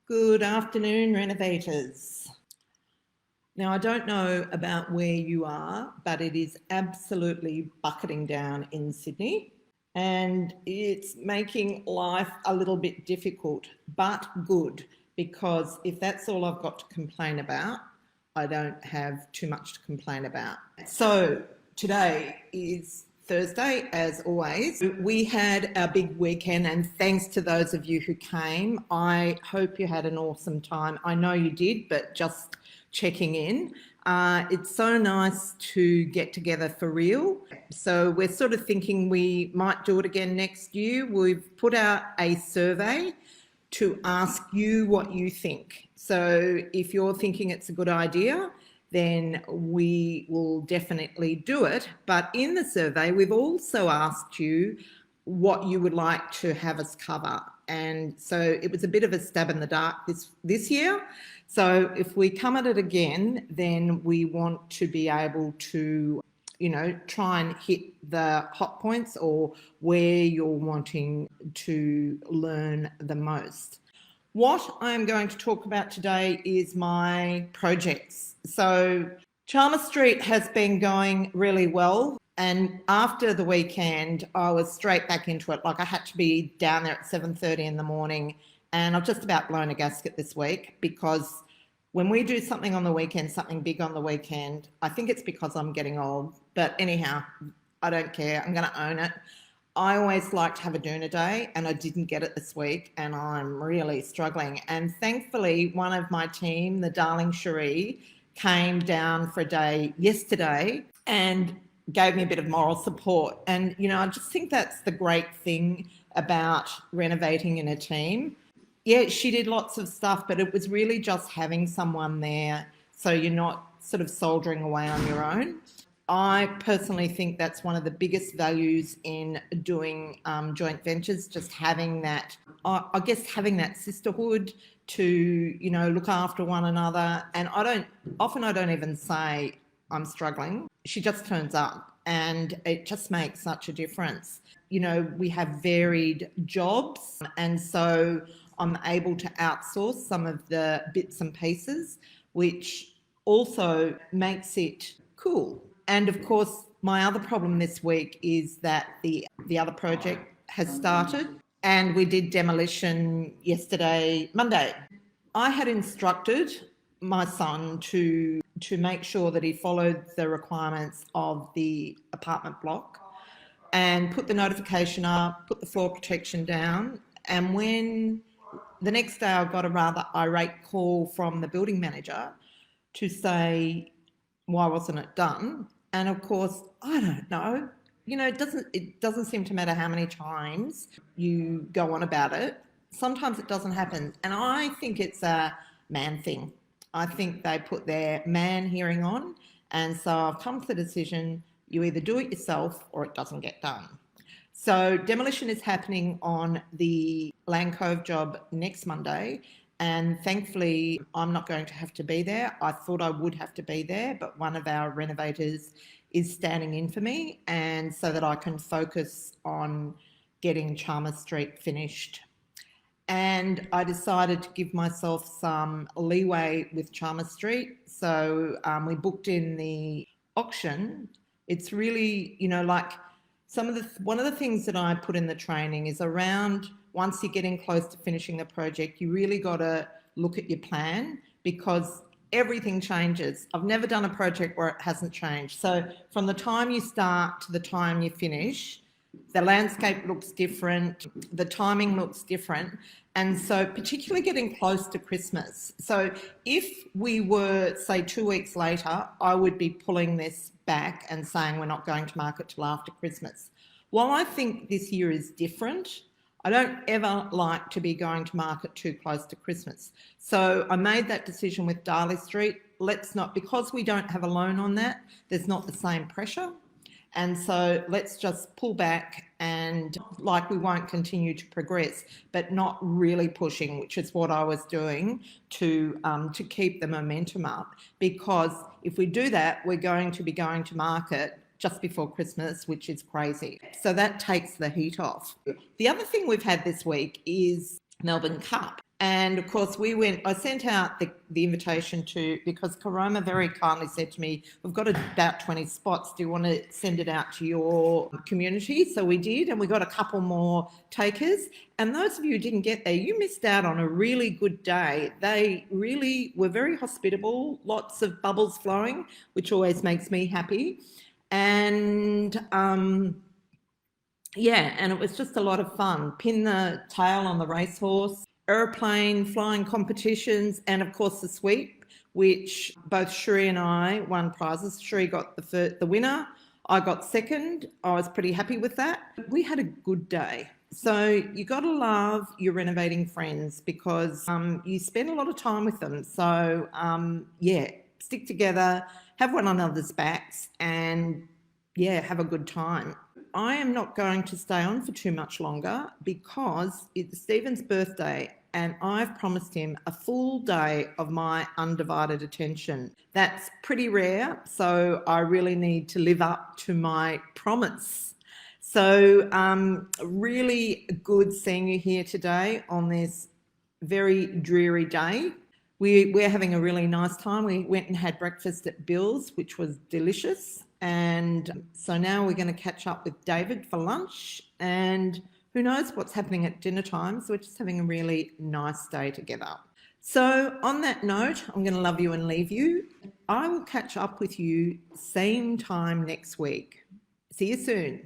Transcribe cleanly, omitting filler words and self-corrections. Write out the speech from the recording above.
Good afternoon, renovators. Now, I don't know about where you are, but it is absolutely bucketing down in Sydney and it's making life a little bit difficult, but good, because if that's all I've got to complain about, I don't have too much to complain about. So today is Thursday, as always. We had our big weekend, and thanks to those of you who came. I hope you had an awesome time. I know you did, but just checking in. It's so nice to get together for real. So we're sort of thinking we might do it again next year. We've put out a survey to ask you what you think. So if you're thinking it's a good idea, then we will definitely do it. But in the survey, we've also asked you what you would like to have us cover. And so it was a bit of a stab in the dark this year. So if we come at it again, then we want to be able to, try and hit the hot points or where you're wanting to learn the most. What I'm going to talk about today is my projects. So Chalmers Street has been going really well. And after the weekend, I was straight back into it. Like I had to be down there at 7:30 in the morning, and I've just about blown a gasket this week because when we do something on the weekend, something big on the weekend, I think it's because I'm getting old. But anyhow, I don't care. I'm going to own it. I always like to have a doona day, and I didn't get it this week, and I'm really struggling. And thankfully, one of my team, the darling Cherie, came down for a day yesterday and gave me a bit of moral support. And, I just think that's the great thing about renovating in a team. Yeah, she did lots of stuff, but it was really just having someone there so you're not sort of soldiering away on your own. I personally think that's one of the biggest values in doing joint ventures, just having that, I guess, having that sisterhood to, look after one another. And I don't even say I'm struggling. She just turns up and it just makes such a difference. We have varied jobs, and so I'm able to outsource some of the bits and pieces, which also makes it cool. And of course, my other problem this week is that the other project has started, and we did demolition yesterday, Monday. I had instructed my son to make sure that he followed the requirements of the apartment block and put the notification up, put the floor protection down. And when the next day I got a rather irate call from the building manager to say, why wasn't it done? And of course, I don't know. It doesn't seem to matter how many times you go on about it. Sometimes it doesn't happen. And I think it's a man thing. I think they put their man hearing on. And so I've come to the decision, you either do it yourself or it doesn't get done. So demolition is happening on the Land Cove job next Monday. And thankfully, I'm not going to have to be there. I thought I would have to be there, but one of our renovators is standing in for me, and so that I can focus on getting Chalmers Street finished. And I decided to give myself some leeway with Chalmers Street. So we booked in the auction. It's really, like one of the things that I put in the training is around once you're getting close to finishing the project, you really got to look at your plan because everything changes. I've never done a project where it hasn't changed. So from the time you start to the time you finish, the landscape looks different, the timing looks different. And so particularly getting close to Christmas. So if we were, say, 2 weeks later, I would be pulling this back and saying we're not going to market till after Christmas. While I think this year is different, I don't ever like to be going to market too close to Christmas. So I made that decision with Darley Street. Because we don't have a loan on that, there's not the same pressure. And so let's just pull back and we won't continue to progress, but not really pushing, which is what I was doing to keep the momentum up. Because if we do that, we're going to be going to market just before Christmas, which is crazy. So that takes the heat off. The other thing we've had this week is Melbourne Cup. And of course, I sent out the invitation because Karoma very kindly said to me, we've got about 20 spots. Do you want to send it out to your community? So we did, and we got a couple more takers. And those of you who didn't get there, you missed out on a really good day. They really were very hospitable, lots of bubbles flowing, which always makes me happy. And yeah, and it was just a lot of fun. Pin the tail on the racehorse, aeroplane, flying competitions, and of course the sweep, which both Shri and I won prizes. Shri got the winner. I got second. I was pretty happy with that. We had a good day. So you got to love your renovating friends because you spend a lot of time with them. So yeah, stick together, have one another's backs, and yeah, have a good time. I am not going to stay on for too much longer because it's Stephen's birthday and I've promised him a full day of my undivided attention. That's pretty rare, so I really need to live up to my promise. So really good seeing you here today on this very dreary day. We're having a really nice time. We went and had breakfast at Bill's, which was delicious. And so now we're going to catch up with David for lunch, and who knows what's happening at dinner time. So we're just having a really nice day together. So on that note, I'm going to love you and leave you. I will catch up with you same time next week. See you soon.